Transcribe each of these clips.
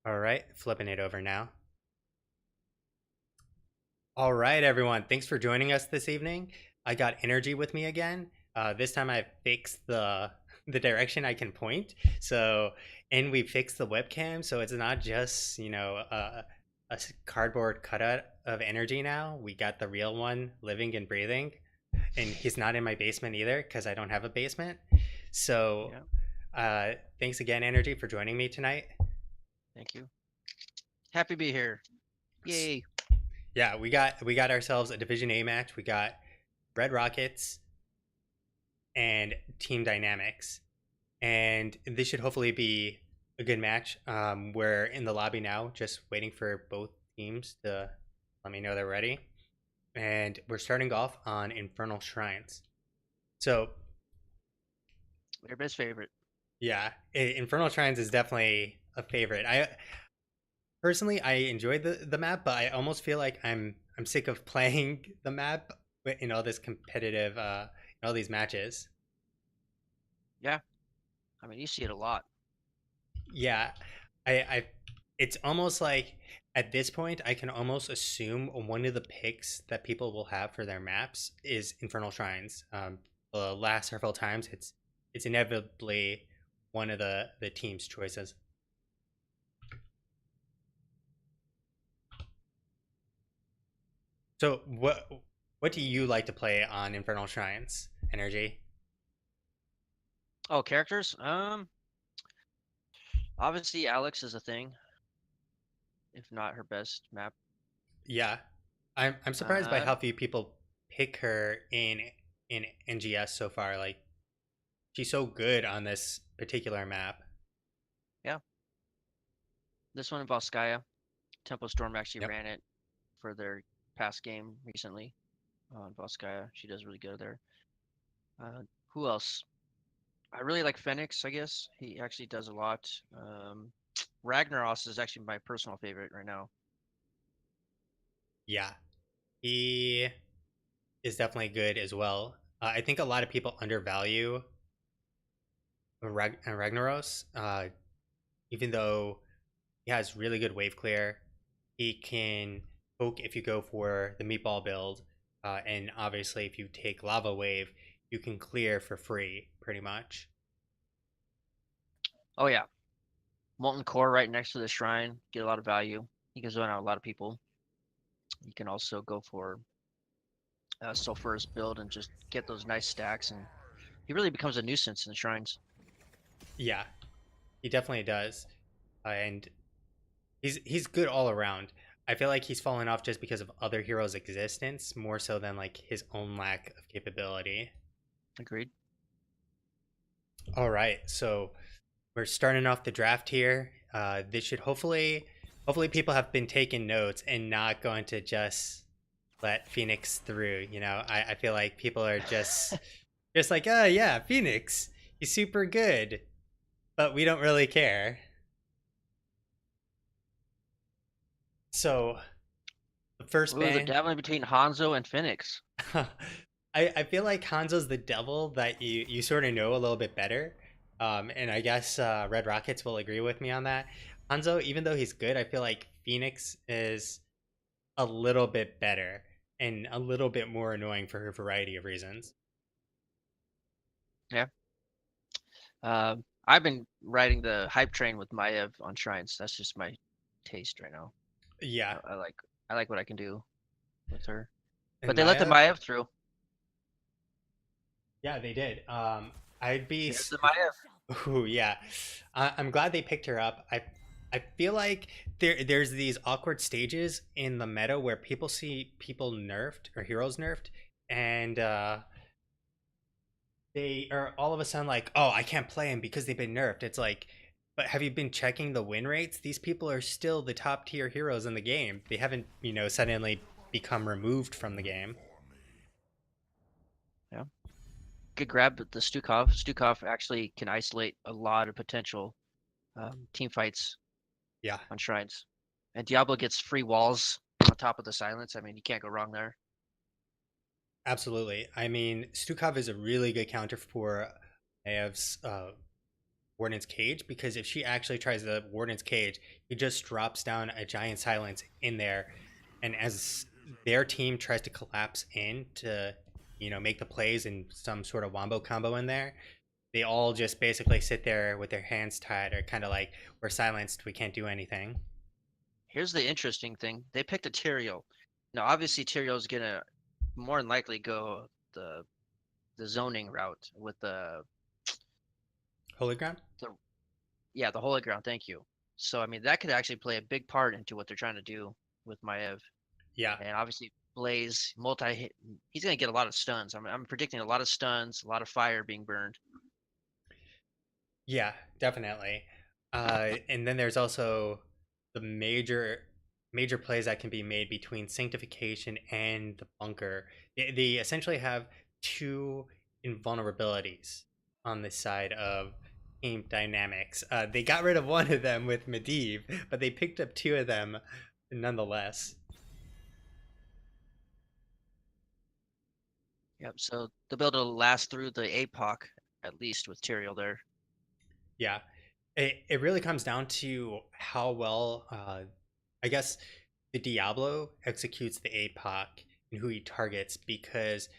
All right, flipping it over now. All right, everyone. Thanks for joining us this evening. I got energy with me again. This time I fixed the the direction I can point. And we fixed the webcam, so it's not just cardboard cutout of energy now. We got the real one, living and breathing. And he's not in my basement either because I don't have a basement. So, Yeah, thanks again, Energy, for joining me tonight. thank you. Happy to be here. Yay. Yeah, we got ourselves a Division A match. We got Red Rockets and Team Dynamics, and this should hopefully be a good match. We're in the lobby now, just waiting for both teams to let me know they're ready, and we're starting off on Infernal Shrines. So Everybody's favorite. yeah, Infernal Shrines is definitely a favorite. I personally I enjoyed the map, but I almost feel like I'm sick of playing the map in all this competitive in all these matches. Yeah, I mean, you see it a lot. Yeah, I it's almost like at this point I can almost assume one of the picks that people will have for their maps is Infernal Shrines. The last several times it's inevitably one of the team's choices. So what do you like to play on Infernal Shrines? Energy? Oh, characters? Obviously Alex is a thing, if not her best map. Yeah, I'm surprised by Uh, how few people pick her in NGS so far. Like she's so good on this particular map. yeah, this one in Volskaya. Tempo Storm actually Yep. ran it for their past game recently on Volskaya. She does really good there. Who else? I really like Phoenix, I guess. He actually does a lot. Ragnaros is actually my personal favorite right now. Yeah, he is definitely good as well. I think a lot of people undervalue Ragnaros, even though he has really good wave clear. He can poke if you go for the meatball build, and obviously if you take lava wave, you can clear for free pretty much. Oh yeah, Molten Core right next to the shrine, get a lot of value. He can zone out a lot of people. You can also go for Sulfur's build and just get those nice stacks, and he really becomes a nuisance in the shrines. Yeah, he definitely does, and he's good all around. I feel like he's fallen off just because of other heroes' existence more so than like his own lack of capability. Agreed. All right, so we're starting off the draft here. This should hopefully people have been taking notes and not going to just let Phoenix through. I feel like people are just like, oh yeah, Phoenix, he's super good, but we don't really care. So the first Ooh, the ban, dabbling between Hanzo and Phoenix. I feel like Hanzo's the devil that you sort of know a little bit better. And I guess Red Rockets will agree with me on that. Hanzo, even though he's good, I feel like Phoenix is a little bit better and a little bit more annoying for a variety of reasons. Yeah. I've been riding the hype train with Maiev on shrines. That's just my taste right now. Yeah, I like I like what I can do with her. But and they let the Maiev, Maiev through. yeah, they did. I'd be, They let the Maiev. ooh, yeah, I'm glad they picked her up. I feel like there's these awkward stages in the meta where people see people nerfed or heroes nerfed, and they are all of a sudden like, oh, I can't play them because they've been nerfed. It's like, but have you been checking the win rates? These people are still the top tier heroes in the game. They haven't, suddenly become removed from the game. Yeah. Good grab the Stukov. Stukov actually can isolate a lot of potential team fights Yeah, on shrines. And Diablo gets free walls on top of the silence. I mean, you can't go wrong there. absolutely. I mean, Stukov is a really good counter for Ev's Warden's Cage, because if she actually tries the Warden's Cage, he just drops down a giant silence in there, and as their team tries to collapse in to, make the plays and some sort of wombo combo in there, they all just basically sit there with their hands tied or kind of like, we're silenced, we can't do anything. Here's the interesting thing. They picked a Tyrael. Now, obviously, Tyrael's gonna more than likely go the zoning route with Holy Ground? the yeah, the holy ground. Thank you. So I mean, that could actually play a big part into what they're trying to do with Maev. Yeah. And obviously, Blaze multi hit. He's gonna get a lot of stuns. I'm predicting a lot of stuns, a lot of fire being burned. Yeah, definitely. And then there's also the major plays that can be made between sanctification and the bunker. They essentially have two invulnerabilities on the side of team dynamics. They got rid of one of them with Medivh, but they picked up two of them nonetheless. Yep. So they'll be able to last through the APOC at least with Tyrael there. Yeah, it really comes down to how well, I guess, the Diablo executes the APOC and who he targets, because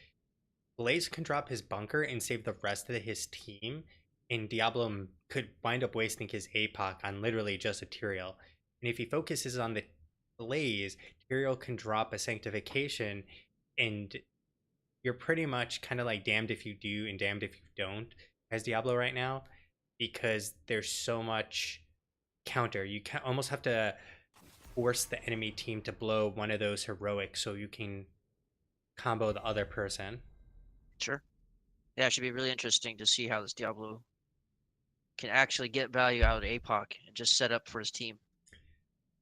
Blaze can drop his bunker and save the rest of his team, and Diablo could wind up wasting his APOC on literally just a Tyrael. And if he focuses on the Blaze, Tyrael can drop a Sanctification, and you're pretty much kind of like damned if you do and damned if you don't as Diablo right now, because there's so much counter. You can almost have to force the enemy team to blow one of those heroics so you can combo the other person. Sure. Yeah, it should be really interesting to see how this Diablo can actually get value out of APOC and just set up for his team.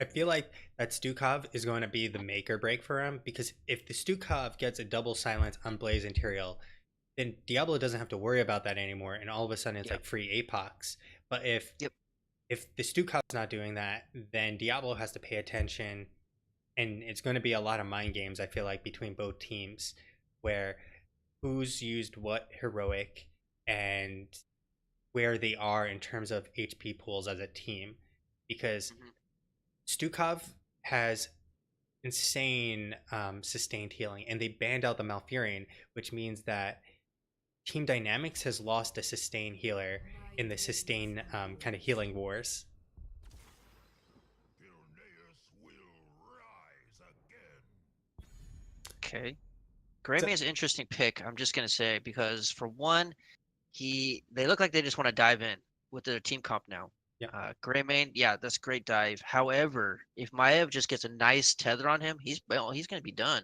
I feel like that Stukov is going to be the make or break for him, because if the Stukov gets a double silence on Blaze and Tyrael, then Diablo doesn't have to worry about that anymore, and all of a sudden it's Yep. like free APOCs. But if Yep. if the Stukov's not doing that, then Diablo has to pay attention, and it's going to be a lot of mind games. I feel like between both teams, where who's used what heroic and where they are in terms of HP pools as a team, because Hmm. Stukov has insane sustained healing, and they banned out the Malfurion, which means that Team Dynamics has lost a sustain healer in the sustain kind of healing wars. Okay. So, Grammy is an interesting pick. I'm just gonna say because for one, they look like they just want to dive in with their team comp now. yeah, Greymane, yeah, that's great dive. However, if Maev just gets a nice tether on him, he's gonna be done.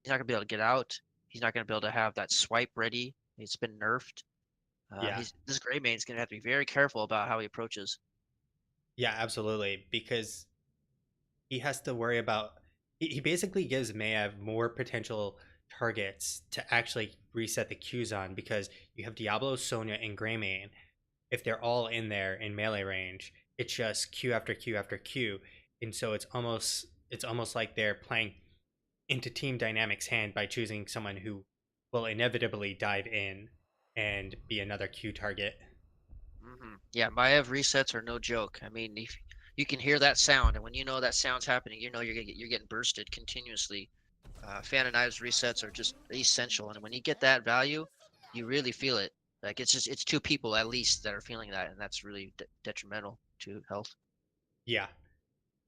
He's not gonna be able to get out. He's not gonna be able to have that swipe ready. It's been nerfed. yeah, He's this Greymane is gonna have to be very careful about how he approaches. yeah, absolutely, because he has to worry about. He basically gives Maev more potential targets to actually reset the Qs on, because you have Diablo, Sonya, and Greymane. If they're all in there in melee range, it's just Q after Q after Q, and so it's almost like they're playing into Team Dynamics' hand by choosing someone who will inevitably dive in and be another Q target. Yeah, Maev resets are no joke. I mean, if you can hear that sound, and when you know that sound's happening, you know you're getting bursted continuously. Fan and Knives resets are just essential, and when you get that value, you really feel it. Like it's two people at least that are feeling that, and that's really detrimental to health. Yeah.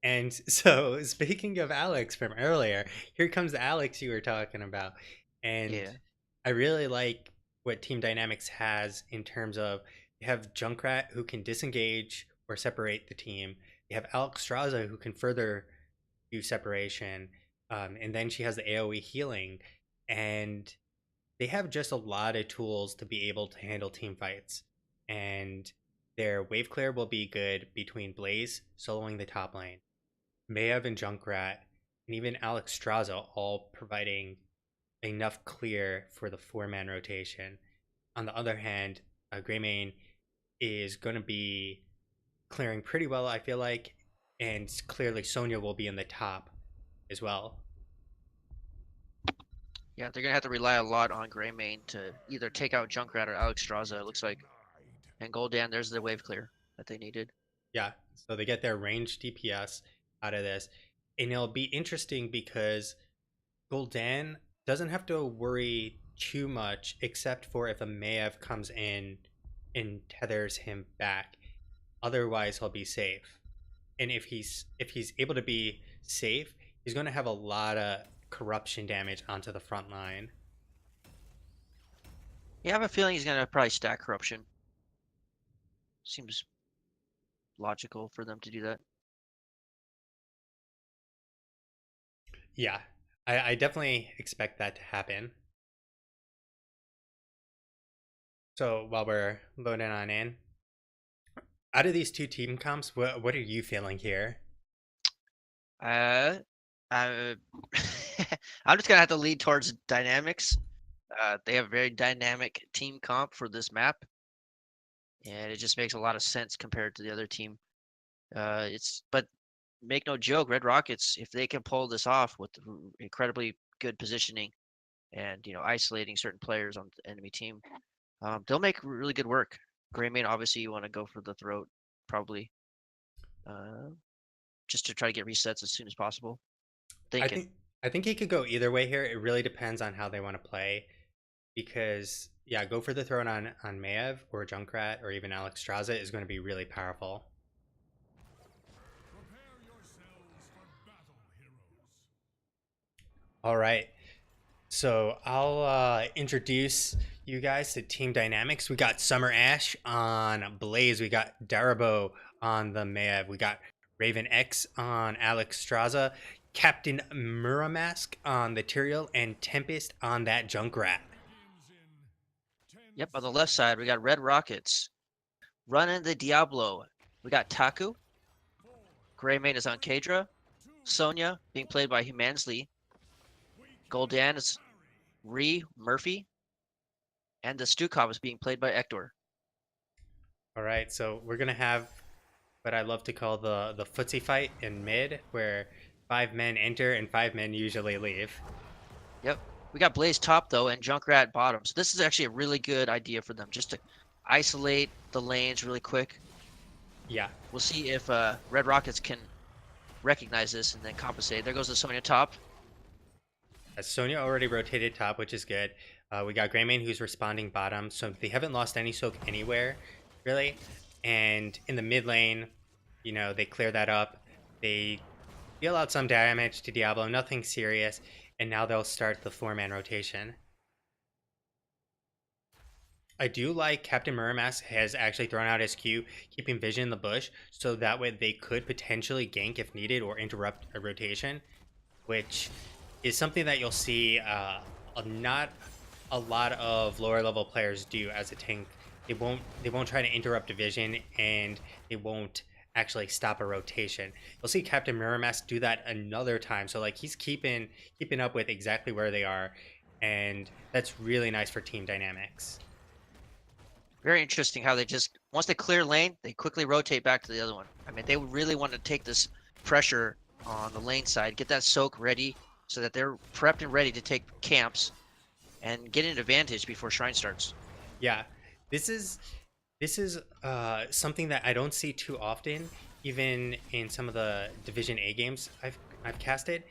And so, speaking of Alex from earlier, here comes Alex you were talking about. And Yeah. I really like what Team Dynamics has in terms of, you have Junkrat who can disengage or separate the team. You have Alex Straza who can further do separation. And then she has the AoE healing. And they have just a lot of tools to be able to handle team fights. And their wave clear will be good between Blaze soloing the top lane, Maev and Junkrat, and even Alex Straza, all providing enough clear for the four-man rotation. On the other hand, Greymane is going to be clearing pretty well, I feel like, and clearly Sonya will be in the top as well. Yeah, they're gonna have to rely a lot on Greymane to either take out Junkrat or Alex Straza. It looks like. And Gul'dan, there's the wave clear that they needed. Yeah, so they get their range DPS out of this, and it'll be interesting because Gul'dan doesn't have to worry too much, except for if a Maiev comes in and tethers him back. Otherwise, he'll be safe. And if he's able to be safe, he's going to have a lot of corruption damage onto the front line. Yeah, I have a feeling he's gonna probably stack corruption. Seems logical for them to do that. Yeah, I definitely expect that to happen. So while we're loading on in, out of these two team comps, what are you feeling here? Uh, I, I'm just gonna have to lead towards dynamics. They have a very dynamic team comp for this map, and it just makes a lot of sense compared to the other team. But make no joke, Red Rockets, if they can pull this off with incredibly good positioning and isolating certain players on the enemy team, they'll make really good work. Greymane, obviously, you want to go for the throat, probably, uh, just to try to get resets as soon as possible. I Thinking. think I think he could go either way here. It really depends on how they want to play, because yeah, go for the throne on Maiev or Junkrat or even Alex Straza is going to be really powerful. All right, so I'll introduce you guys to team dynamics. We got Summer Ash on Blaze. We got Darabo on the Maiev. We got Raven X on Alex Straza. Captain Muramask on the Tyrael, and Tempest on that Junkrat. Yep, on the left side, we got Red Rockets running the Diablo. We got Taku. Greymane is on Kadra. Sonya being played by Humansley. Gul'dan is Murphy. And the Stukov is being played by Ector. All right, so we're gonna have what I love to call the footsie fight in mid, where 5 men enter and 5 men usually leave. Yep. We got Blaze top though and Junkrat bottom. So this is actually a really good idea for them, just to isolate the lanes really quick. Yeah. We'll see if Red Rockets can recognize this and then compensate. There goes the Sonya top. Sonya already rotated top, which is good. We got Greymane who's responding bottom, so they haven't lost any soak anywhere, really. And in the mid lane, they clear that up. They deal out some damage to Diablo, nothing serious, and now they'll start the 4-man rotation. I do like Captain Muramask has actually thrown out his Q, keeping vision in the bush, so that way they could potentially gank if needed or interrupt a rotation, which is something that you'll see not a lot of lower level players do as a tank. They won't try to interrupt a vision, and they won't actually stop a rotation. You'll see Captain Muramask do that another time. So like he's keeping up with exactly where they are, and that's really nice for team dynamics. Very interesting how they just, once they clear lane, they quickly rotate back to the other one. I mean, they really want to take this pressure on the lane side, get that soak ready so that they're prepped and ready to take camps and get an advantage before Shrine starts. Yeah, this is something that I don't see too often, even in some of the Division A games I've casted.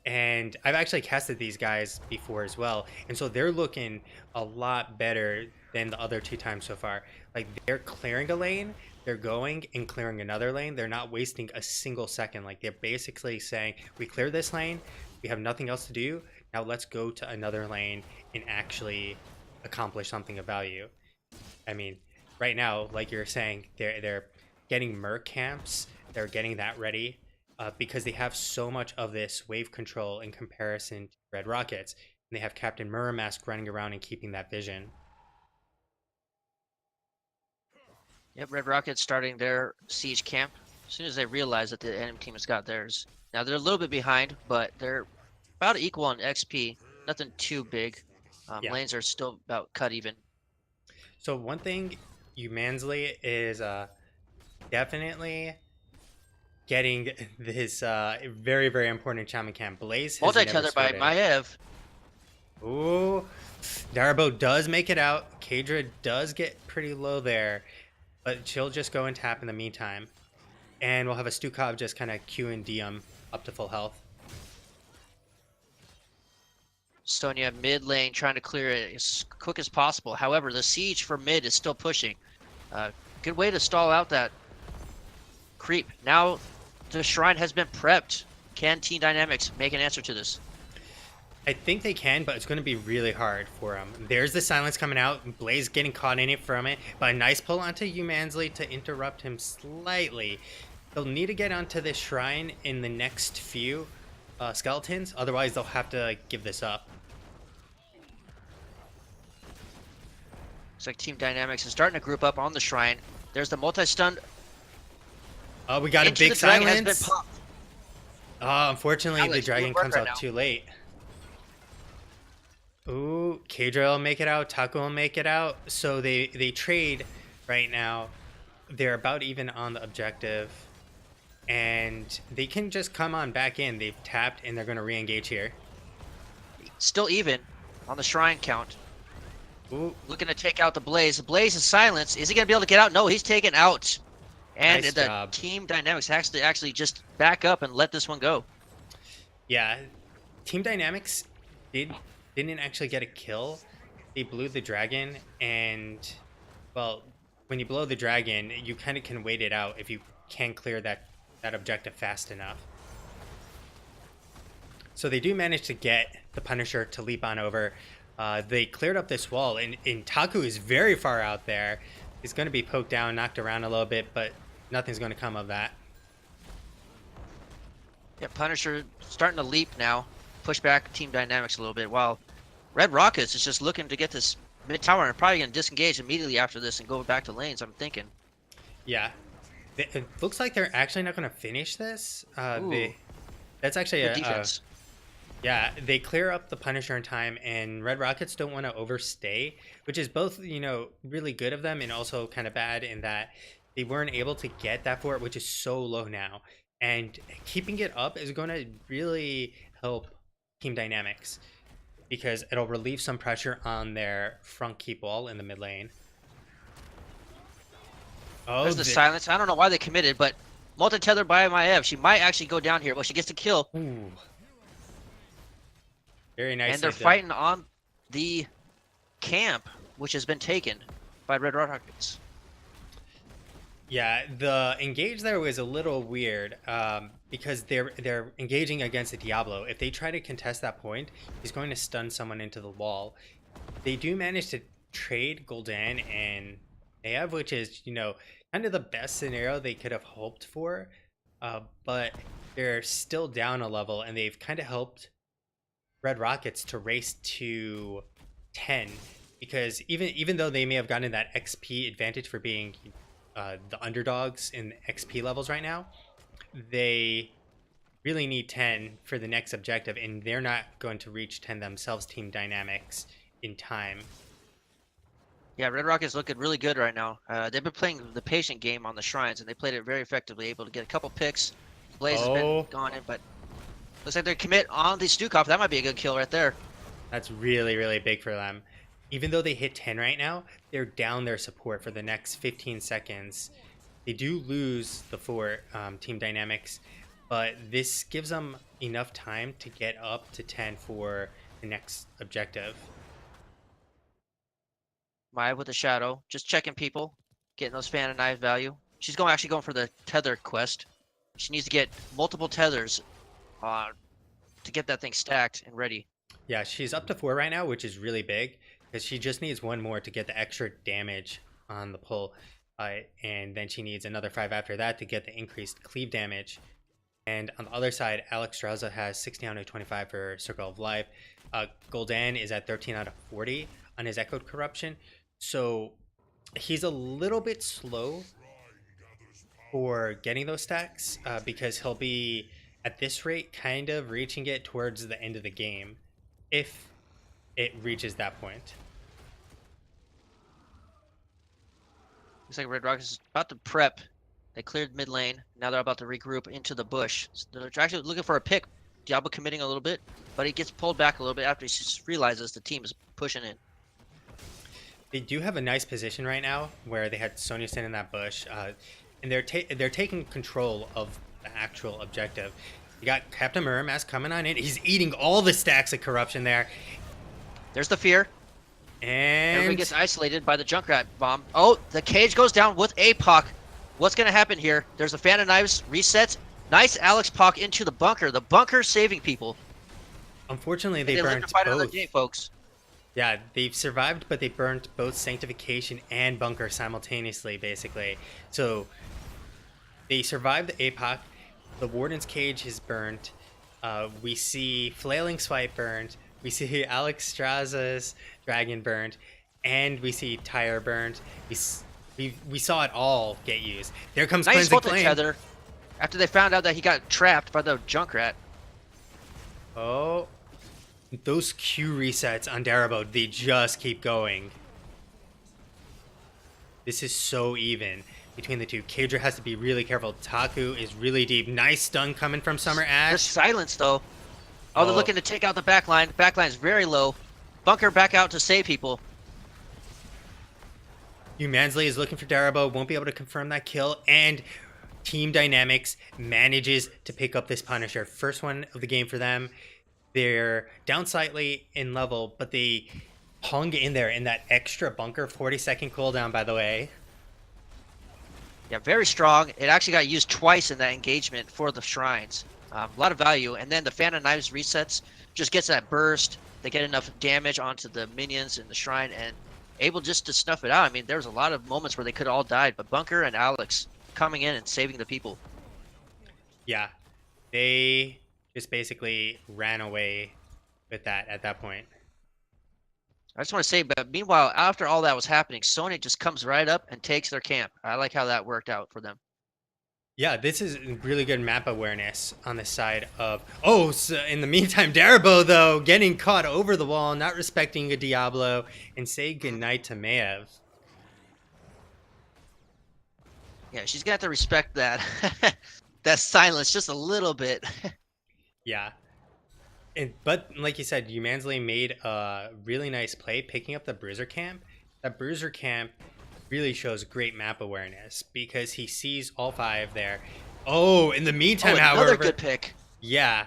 And I've actually casted these guys before as well, and so they're looking a lot better than the other 2 times so far. Like, they're clearing a lane, they're going and clearing another lane. They're not wasting a single second. Like, they're basically saying, we cleared this lane, we have nothing else to do, now let's go to another lane and actually accomplish something of value. I mean, right now, like you're saying, they're getting merc camps, they're getting that ready, because they have so much of this wave control in comparison to Red Rockets. And they have Captain Muramask running around and keeping that vision. Yep, Red Rockets starting their siege camp as soon as they realize that the enemy team has got theirs. Now they're a little bit behind, but they're about equal on XP. Nothing too big. Yeah. Lanes are still about cut even. So one thing, you Mansley is definitely getting this very, very important Shaman camp. Blaze has never Multi-tether by started. Maiev. Ooh, Darabo does make it out. Kadra does get pretty low there, but she'll just go and tap in the meantime. And we'll have a Stukov just kind of Q and D up to full health. Sonya mid lane trying to clear it as quick as possible. However, the siege for mid is still pushing. Good way to stall out that creep. Now the shrine has been prepped. Can Team Dynamics make an answer to this? I think they can, but it's going to be really hard for them. There's the silence coming out. Blaze getting caught in it from it, but a nice pull onto Mansley to interrupt him slightly. They'll need to get onto this shrine in the next few skeletons, otherwise they'll have to give this up. Looks like Team Dynamics is starting to group up on the shrine. There's the multi-stun. Oh, we got a big silence. Unfortunately, the dragon comes out too late. Ooh, Kadra will make it out. Taco will make it out. So they trade right now. They're about even on the objective. And they can just come on back in. They've tapped and they're going to re-engage here. Still even on the shrine count. Ooh. Looking to take out the Blaze. The Blaze is silenced. Is he going to be able to get out? No, he's taken out. And Nice the job. Team Dynamics has to actually just back up and let this one go. Yeah, Team Dynamics didn't actually get a kill. They blew the dragon, and well, when you blow the dragon, you kind of can wait it out if you can clear that objective fast enough. So they do manage to get the Punisher to leap on over. They cleared up this wall, and Taku is very far out there. He's going to be poked down, knocked around a little bit, but nothing's going to come of that. Yeah, Punisher starting to leap now. Push back Team Dynamics a little bit, while Red Rockets is just looking to get this mid tower and probably going to disengage immediately after this and go back to lanes, I'm thinking. Yeah. It looks like they're actually not going to finish this. That's actually Good defense. Yeah, they clear up the Punisher in time, and Red Rockets don't want to overstay, which is both, really good of them and also kind of bad in that they weren't able to get that fort, which is so low now. And keeping it up is going to really help Team Dynamics because it'll relieve some pressure on their front keep wall in the mid lane. Oh, there's the silence. I don't know why they committed, but multi-tether by MIF. She might actually go down here. Well, she gets the kill. Ooh. Very nice. And they're fighting on the camp, which has been taken by Red Rockets. Yeah, the engage there was a little weird because they're engaging against a Diablo. If they try to contest that point, he's going to stun someone into the wall. They do manage to trade Gul'dan and Naev, which is, kind of the best scenario they could have hoped for. But they're still down a level, and they've kind of helped Red Rockets to race to 10 because even though they may have gotten that XP advantage for being the underdogs in XP levels right now, they really need 10 for the next objective, and they're not going to reach 10 themselves, Team Dynamics, in time. Yeah, Red Rockets looking really good right now. They've been playing the patient game on the shrines, and they played it very effectively, able to get a couple picks. Blaze has been gone in, but looks like they commit on the Stukov. That might be a good kill right there. That's really, really big for them. Even though they hit 10 right now, they're down their support for the next 15 seconds. They do lose the fort, Team Dynamics, but this gives them enough time to get up to 10 for the next objective. Maya with the shadow, just checking people, getting those fan and knife value. She's actually going for the tether quest. She needs to get multiple tethers to get that thing stacked and ready. Yeah, she's up to 4 right now, which is really big because she just needs 1 more to get the extra damage on the pull. And then she needs another 5 after that to get the increased cleave damage. And on the other side, Alex Strauza has 16 out of 25 for Circle of Life. Gul'dan is at 13 out of 40 on his Echoed Corruption. So he's a little bit slow for getting those stacks because he'll be, at this rate, kind of reaching it towards the end of the game if it reaches that point. Looks like Red Rockets is about to prep. They cleared mid lane. Now they're about to regroup into the bush. So they're actually looking for a pick. Diablo committing a little bit, but he gets pulled back a little bit after he just realizes the team is pushing in. They do have a nice position right now where they had Sonya stand in that bush, and they're taking control of the actual objective. You got Captain Murmas coming on in. He's eating all the stacks of corruption there. There's the fear. And everybody gets isolated by the Junkrat bomb. Oh, the cage goes down with APOC. What's going to happen here? There's a fan of knives, resets. Nice Alex Pock into the bunker. The bunker saving people. Unfortunately, they burnt both. Day, folks. Yeah, they've survived, but they burnt both Sanctification and Bunker simultaneously, basically. So they survived the APOC. The Warden's cage is burnt. We see Flailing Swipe burned. We see Alex Straza's dragon burned. And we see Tyre burned. We saw it all get used. There comes nice Cleansing Flame. Tether after they found out that he got trapped by the Junkrat. Oh. Those Q resets on Darabo, they just keep going. This is so even between the two. Kadra has to be really careful. Taku is really deep. Nice stun coming from Summer Ash. There's silence, though. Oh, they're looking to take out the backline. The backline is very low. Bunker back out to save people. Mansley is looking for Darabo, won't be able to confirm that kill, and Team Dynamics manages to pick up this Punisher. First one of the game for them. They're down slightly in level, but they hung in there in that extra bunker 40-second cooldown, by the way. Yeah, very strong. It actually got used twice in that engagement for the shrines. A lot of value. And then the Fan of Knives resets, just gets that burst. They get enough damage onto the minions in the shrine and able just to snuff it out. I mean, there was a lot of moments where they could have all died, but Bunker and Alex coming in and saving the people. Yeah, they just basically ran away with that at that point. I just want to say, but meanwhile, after all that was happening, Sony just comes right up and takes their camp. I like how that worked out for them. Yeah, this is really good map awareness on the side of... Oh, so in the meantime, Darabo, though, getting caught over the wall, not respecting a Diablo, and say goodnight to Maev. Yeah, she's going to have to respect that. That silence just a little bit. Yeah. But like you said, Mansley made a really nice play picking up the Bruiser camp. That Bruiser camp really shows great map awareness because he sees all five there. Oh, in the meantime, however... Another good pick. Yeah.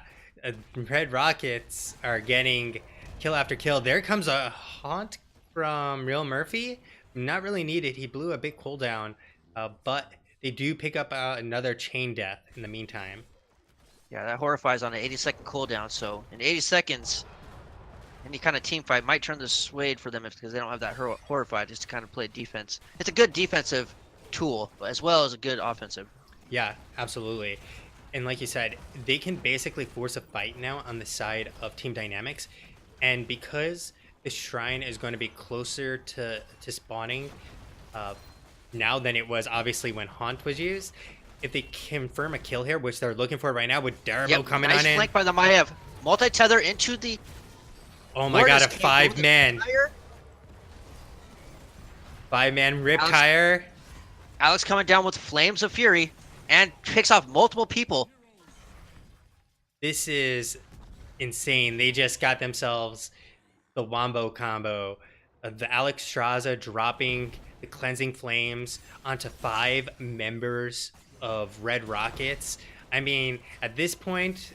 Red Rockets are getting kill after kill. There comes a haunt from Real Murphy. Not really needed. He blew a big cooldown. But they do pick up another chain death in the meantime. Yeah, that Horrifies on an 80-second cooldown, so in 80 seconds, any kind of team fight might turn the swayed for them because they don't have that Horrify just to kind of play defense. It's a good defensive tool, as well as a good offensive. Yeah, absolutely. And like you said, they can basically force a fight now on the side of Team Dynamics. And because the Shrine is going to be closer to spawning now than it was obviously when Haunt was used, if they confirm a kill here, which they're looking for right now with Darabo coming on in. Nice flank by the Maev. Multi-tether into the... Oh my god, a 5-man. 5-man Riptire. Alex coming down with Flames of Fury and picks off multiple people. This is insane. They just got themselves the Wombo combo. The Alex Straza dropping the Cleansing Flames onto 5 members of Red Rockets. I mean, at this point,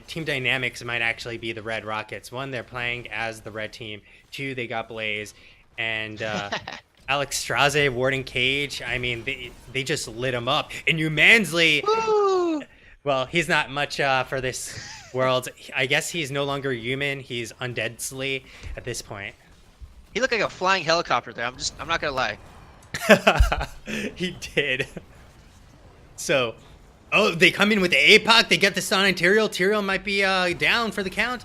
Team Dynamics might actually be the Red Rockets. 1, they're playing as the Red team. 2, they got Blaze. And Alex Straze, Warden Cage, I mean, they just lit him up. And Mansley, well, he's not much for this world. I guess he's no longer human. He's undeadly at this point. He looked like a flying helicopter there. I'm not gonna lie. He did. So, oh, they come in with the APOC. They get the stun on Tyrael. Tyrael might be down for the count.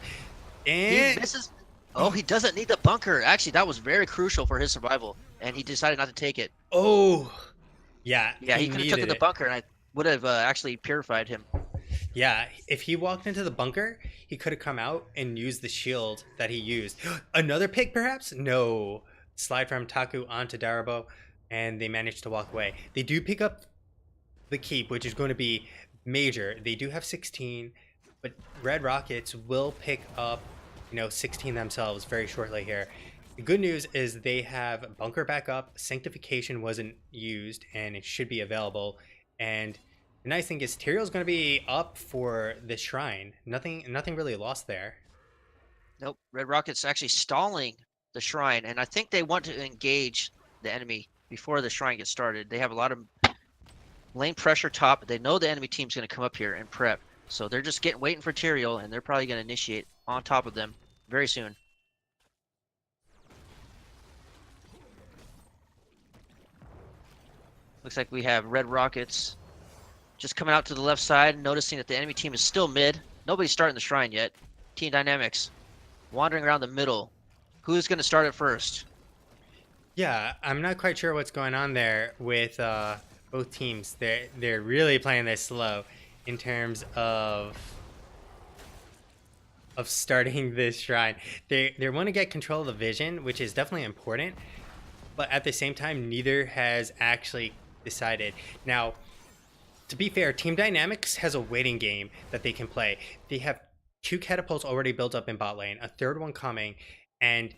And he misses. Oh, he doesn't need the bunker. Actually, that was very crucial for his survival, and he decided not to take it. Oh, yeah. Yeah, he could have taken the bunker, and I would have actually purified him. Yeah, if he walked into the bunker, he could have come out and used the shield that he used. Another pick, perhaps? No. Slide from Taku onto Darabo, and they managed to walk away. They do pick up the keep, which is going to be major. They do have 16. but Red Rockets will pick up, 16 themselves very shortly here. The good news is they have Bunker back up. Sanctification wasn't used, and it should be available. And the nice thing is Tyrion's going to be up for the shrine. Nothing really lost there. Nope. Red Rocket's actually stalling the shrine, and I think they want to engage the enemy before the shrine gets started. They have a lot of lane pressure top. They know the enemy team's going to come up here and prep. So they're just waiting for Tyrael, and they're probably going to initiate on top of them very soon. Looks like we have Red Rockets just coming out to the left side, noticing that the enemy team is still mid. Nobody's starting the shrine yet. Team Dynamics wandering around the middle. Who's going to start it first? Yeah, I'm not quite sure what's going on there with both teams. They're really playing this slow in terms of starting this shrine. They want to get control of the vision, which is definitely important, but at the same time, neither has actually decided. Now, to be fair, Team Dynamics has a waiting game that they can play. They have 2 catapults already built up in bot lane, a 3rd one coming, and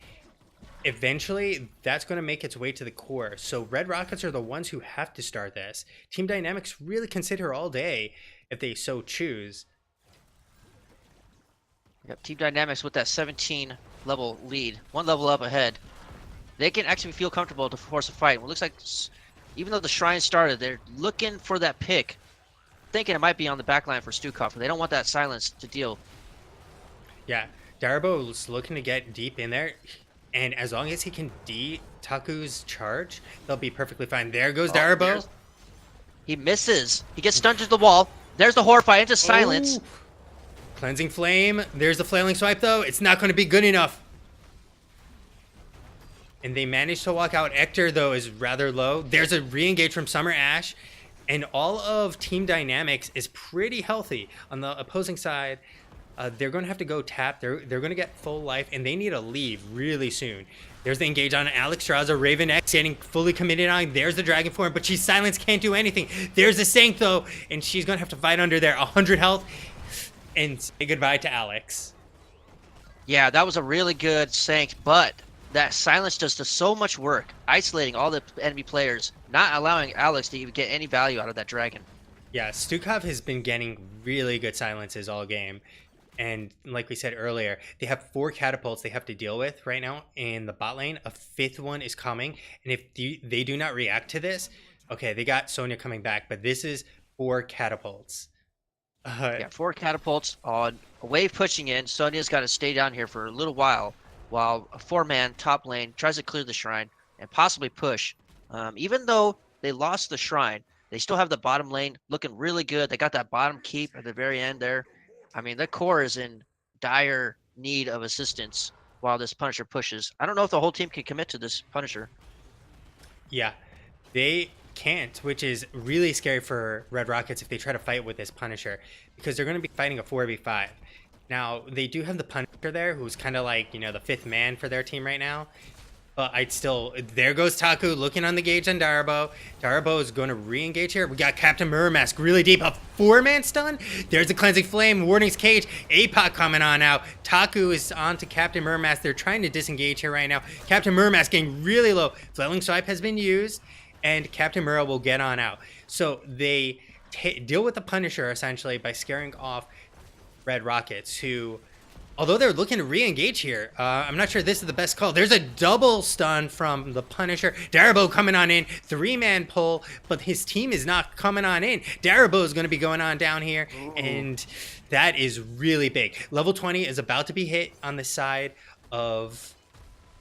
eventually that's going to make its way to the core. So Red Rockets are the ones who have to start this. Team Dynamics really consider all day if they so choose. Yep, Team Dynamics with that 17 level lead, 1 level up ahead. They can actually feel comfortable to force a fight. It looks like even though the shrine started, they're looking for that pick, thinking it might be on the back line for Stukov. They don't want that silence to deal. Yeah, Darabo's looking to get deep in there, and as long as he can Taku's charge, they'll be perfectly fine. There goes Darabo. He misses. He gets stunned to the wall. There's the Horrify into silence. Oh. Cleansing Flame. There's the flailing swipe, though. It's not going to be good enough. And they managed to walk out. Ector, though, is rather low. There's a re-engage from Summer Ash. And all of Team Dynamics is pretty healthy. On the opposing side, they're going to have to go tap. They're going to get full life, and they need to leave really soon. There's the engage on Alex Straza. Raven X getting fully committed on. There's the Dragon Form, but she's silenced, can't do anything. There's the Sank, though, and she's going to have to fight under there. 100 health. And say goodbye to Alex. Yeah, that was a really good Sank, but that silence does so much work, isolating all the enemy players, not allowing Alex to even get any value out of that dragon. Yeah, Stukov has been getting really good silences all game. And like we said earlier, they have 4 catapults they have to deal with right now in the bot lane. A 5th one is coming. And if they do not react to this, okay, they got Sonya coming back, but this is 4 catapults. Yeah, 4 catapults on a wave pushing in. Sonya's got to stay down here for a little while a 4-man top lane tries to clear the shrine and possibly push. Even though they lost the shrine, they still have the bottom lane looking really good. They got that bottom keep at the very end there. I mean, the core is in dire need of assistance while this Punisher pushes. I don't know if the whole team can commit to this Punisher. Yeah, they can't, which is really scary for Red Rockets if they try to fight with this Punisher, because they're going to be fighting a 4v5. Now, they do have the Punisher there, who's kind of like, the 5th man for their team right now. But I'd still... There goes Taku looking on the gauge on Darabo. Darabo is going to re-engage here. We got Captain Mirror Mask really deep. A 4-man stun? There's a Cleansing Flame. Warning's Cage. APOC coming on now. Taku is on to Captain Mirror Mask. They're trying to disengage here right now. Captain Mirror Mask getting really low. Flailing Swipe has been used. And Captain Mirror will get on out. So they deal with the Punisher, essentially, by scaring off Red Rockets, who... Although they're looking to re-engage here, I'm not sure this is the best call. There's a double stun from the Punisher. Darabo coming on in. 3-man pull, but his team is not coming on in. Darabo is going to be going on down here, and that is really big. Level 20 is about to be hit on the side of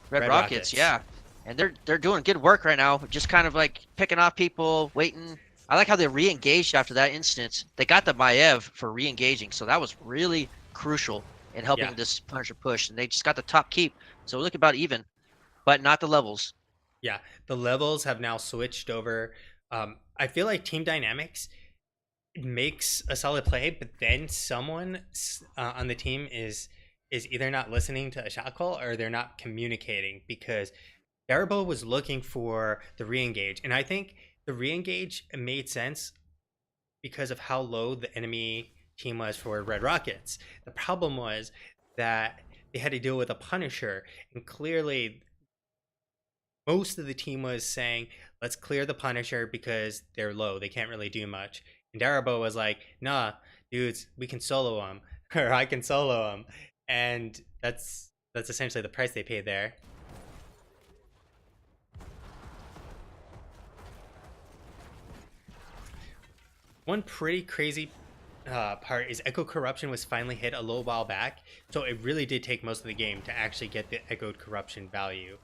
Red Rockets. Yeah. And they're doing good work right now, just kind of like picking off people, waiting. I like how they re-engaged after that instance. They got the Maiev for re-engaging, so that was really crucial in helping this Punisher push, and they just got the top keep, so look about even, but not the levels. Yeah, the levels have now switched over. I feel like Team Dynamics makes a solid play, but then someone on the team is either not listening to a shot call or they're not communicating, because Darabo was looking for the re-engage, and I think the re-engage made sense because of how low the enemy team was for Red Rockets. The problem was that they had to deal with a Punisher, and clearly most of the team was saying, let's clear the Punisher because they're low. They can't really do much. And Darabo was like, nah, dudes, we can solo him. Or I can solo him. And that's essentially the price they paid there. One pretty crazy part is Echo Corruption was finally hit a little while back. So it really did take most of the game to actually get the Echoed Corruption value.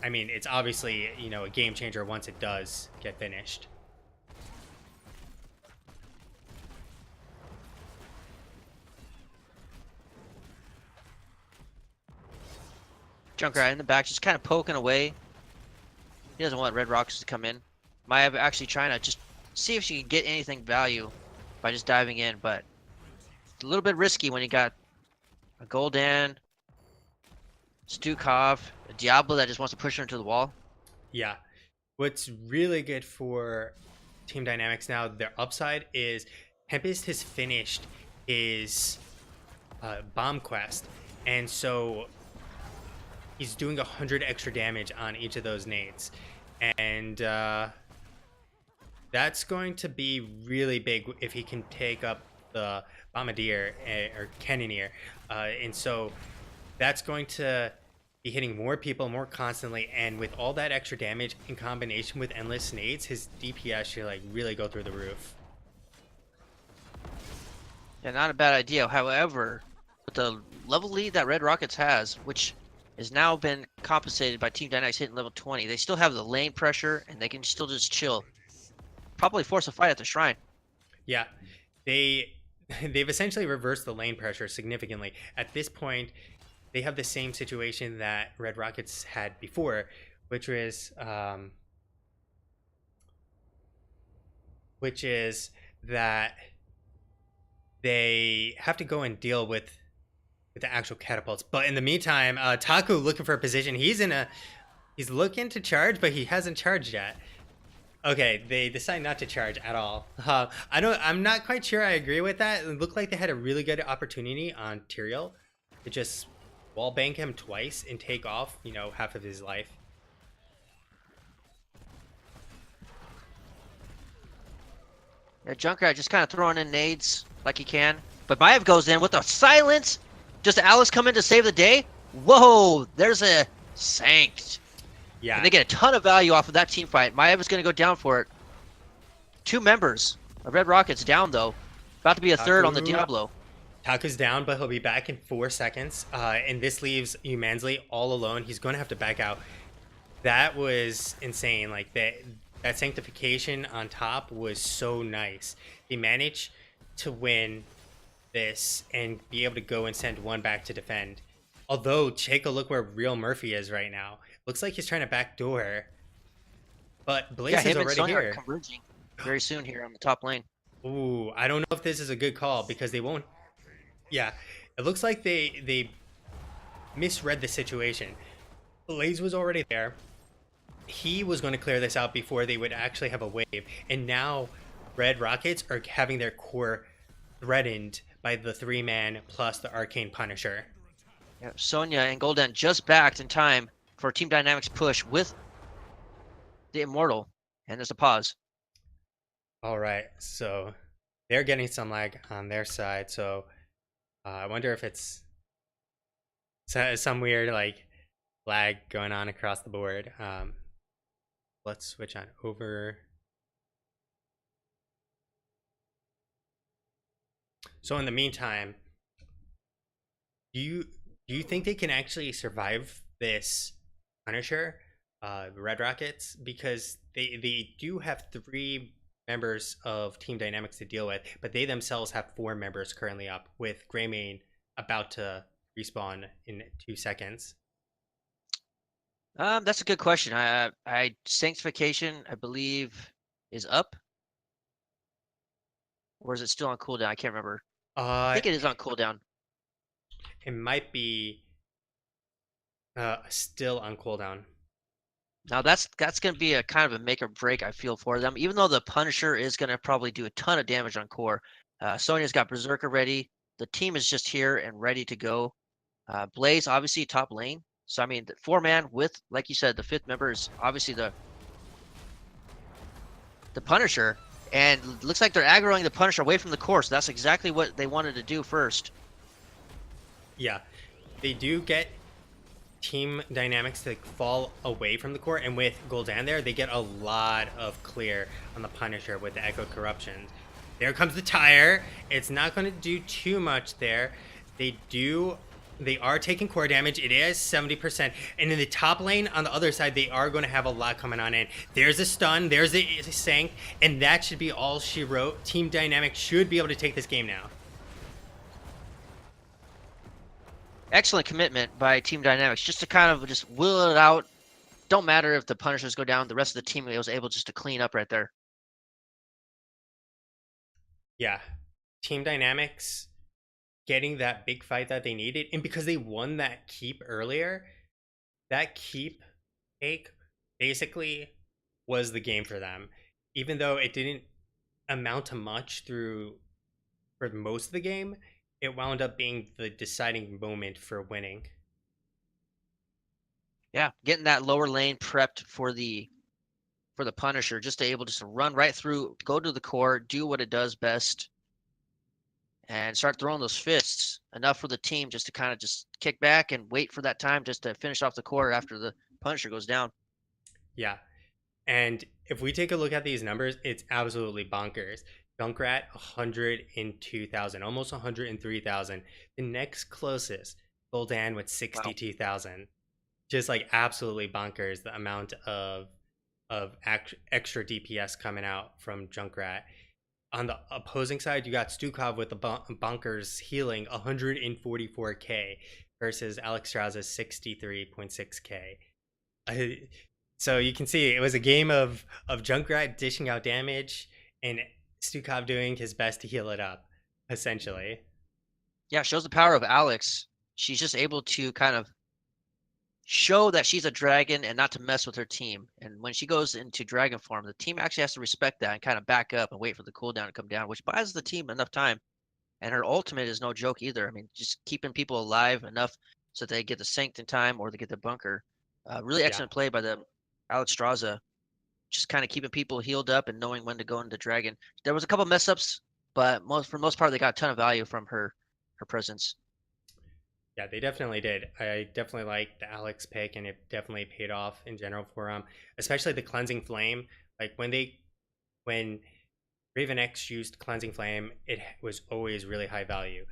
I mean, it's obviously, a game changer once it does get finished. Junkrat in the back, just kind of poking away. He doesn't want Red Rockets to come in. Maya actually trying to just see if she can get anything value by just diving in, but it's a little bit risky when you got a Goldan, Stukov, a Diablo that just wants to push her into the wall. Yeah. What's really good for Team Dynamics now, their upside is Tempest has finished his bomb quest, and so he's doing 100 extra damage on each of those nades, and that's going to be really big if he can take up the Bombardier or Cannoneer, and so that's going to be hitting more people more constantly, and with all that extra damage in combination with endless nades, his DPS should like really go through the roof. Yeah, not a bad idea. However, with the level lead that Red Rockets has, which has now been compensated by Team Dynamics hitting level 20, they still have the lane pressure and they can still just chill. Probably force a fight at the shrine. Yeah, they've essentially reversed the lane pressure significantly. At this point, they have the same situation that Red Rockets had before, which was that they have to go and deal with the actual catapults. But in the meantime, Taku looking for a position. He's looking to charge, but he hasn't charged yet. Okay, they decide not to charge at all. I'm not quite sure I agree with that. It looked like they had a really good opportunity on Tyrael to just wall bank him twice and take off, half of his life. Yeah, Junkrat just kind of throwing in nades like he can. But Maev goes in with a silence. Just Alice come in to save the day. Whoa, there's a Sanct. Yeah. And they get a ton of value off of that team fight. Maev is going to go down for it. 2 members of Red Rockets down, though. About to be a third on the Diablo. Taku's down, but he'll be back in 4 seconds. And this leaves Humansley all alone. He's going to have to back out. That was insane. Like, that sanctification on top was so nice. He managed to win this and be able to go and send one back to defend. Although, take a look where real Murphy is right now. Looks like he's trying to backdoor. But Blaze is already here. Are converging very soon here on the top lane. Ooh, I don't know if this is a good call because they won't. Yeah, it looks like they misread the situation. Blaze was already there. He was going to clear this out before they would actually have a wave. And now Red Rockets are having their core threatened by the 3-man plus the Arcane Punisher. Yeah, Sonya and Golden just backed in time for Team Dynamics push with the Immortal. And there's a pause. All right, so they're getting some lag on their side. So I wonder if it's some weird like lag going on across the board. Let's switch on over. So in the meantime, do you think they can actually survive this Punisher, Red Rockets? Because they do have 3 members of Team Dynamics to deal with, but they themselves have 4 members currently up, with Greymane about to respawn in 2 seconds. That's a good question. I Sanctification, I believe, is up. Or is it still on cooldown? I can't remember. I think it is on cooldown. It might be still on cooldown. Now that's going to be a kind of a make or break, I feel, for them. Even though the Punisher is going to probably do a ton of damage on core, Sonya's got Berserker ready. The team is just here and ready to go. Blaze, obviously, top lane. So, I mean, the 4-man with, like you said, the 5th member is obviously the Punisher. And looks like they're aggroing the Punisher away from the core. So that's exactly what they wanted to do first. Yeah, they do get team dynamics to fall away from the core, and with Gul'dan there, they get a lot of clear on the Punisher with the Echoed Corruptions. There comes the tire. It's not going to do too much there. They are taking core damage. It is 70%. And in the top lane on the other side, they are going to have a lot coming on in. There's a stun. There's a sank. And that should be all she wrote. Team Dynamics should be able to take this game now. Excellent commitment by Team Dynamics just to kind of just will it out. Don't matter if the Punishers go down. The rest of the team was able just to clean up right there. Yeah. Team Dynamics getting that big fight that they needed, and because they won that keep earlier, that keep take basically was the game for them, even though it didn't amount to much through for most of the game. It wound up being the deciding moment for winning. Yeah, getting that lower lane prepped for the Punisher, just to able just to run right through, go to the core, do what it does best, and start throwing those fists. Enough for the team just to kind of just kick back and wait for that time just to finish off the core after the Punisher goes down. Yeah. And if we take a look at these numbers, it's absolutely bonkers. Junkrat 102,000, almost 103,000. The next closest, Gul'dan with 62,000. Wow. Just like absolutely bonkers the amount of extra DPS coming out from Junkrat. On the opposing side, you got Stukov with the bonkers healing 144k versus Alexstrasza's 63.6k. So you can see it was a game of Junkrat dishing out damage and Stukov doing his best to heal it up, essentially. Yeah, shows the power of Alex. She's just able to kind of show that she's a dragon and not to mess with her team. And when she goes into dragon form, the team actually has to respect that and kind of back up and wait for the cooldown to come down, which buys the team enough time. And her ultimate is no joke either. I mean, just keeping people alive enough so they get the synced in time or they get the bunker. Really Yeah. excellent play by the Alexstrasza, just kind of keeping people healed up and knowing when to go into dragon. There was a couple mess ups, but for the most part, they got a ton of value from her presence. Yeah, they definitely did. I definitely like the Alex pick, and it definitely paid off in general for him, especially the Cleansing Flame. Like when Raven X used Cleansing Flame, it was always really high value.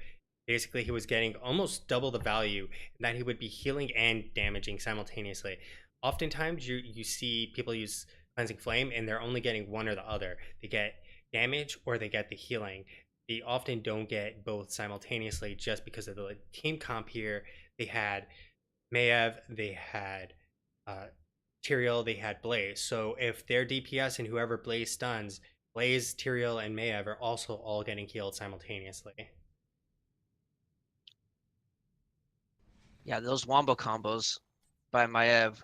Basically, he was getting almost double the value, and that he would be healing and damaging simultaneously. Oftentimes, you see people use Cleansing Flame, and they're only getting one or the other. They get damage or they get the healing. They often don't get both simultaneously just because of the team comp here. They had Maiev, they had Tyrael, they had Blaze. So if their DPS and whoever Blaze stuns, Blaze, Tyrael, and Maiev are also all getting healed simultaneously. Yeah, those wombo combos by Maiev.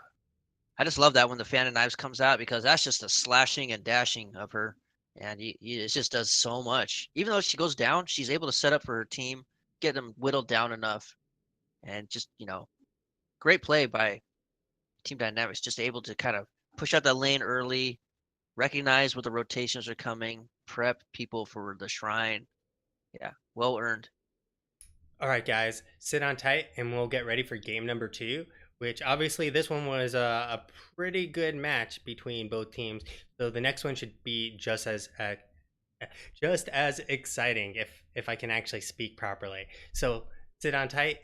I just love that when the Fan of Knives comes out because that's just a slashing and dashing of her. And it just does so much. Even though she goes down, she's able to set up for her team, get them whittled down enough. And just, great play by Team Dynamics, just able to kind of push out that lane early, recognize what the rotations are coming, prep people for the shrine. Yeah, well earned. All right, guys, sit on tight and we'll get ready for game number 2, which obviously this one was a pretty good match between both teams. So the next one should be just as exciting if I can actually speak properly. So sit on tight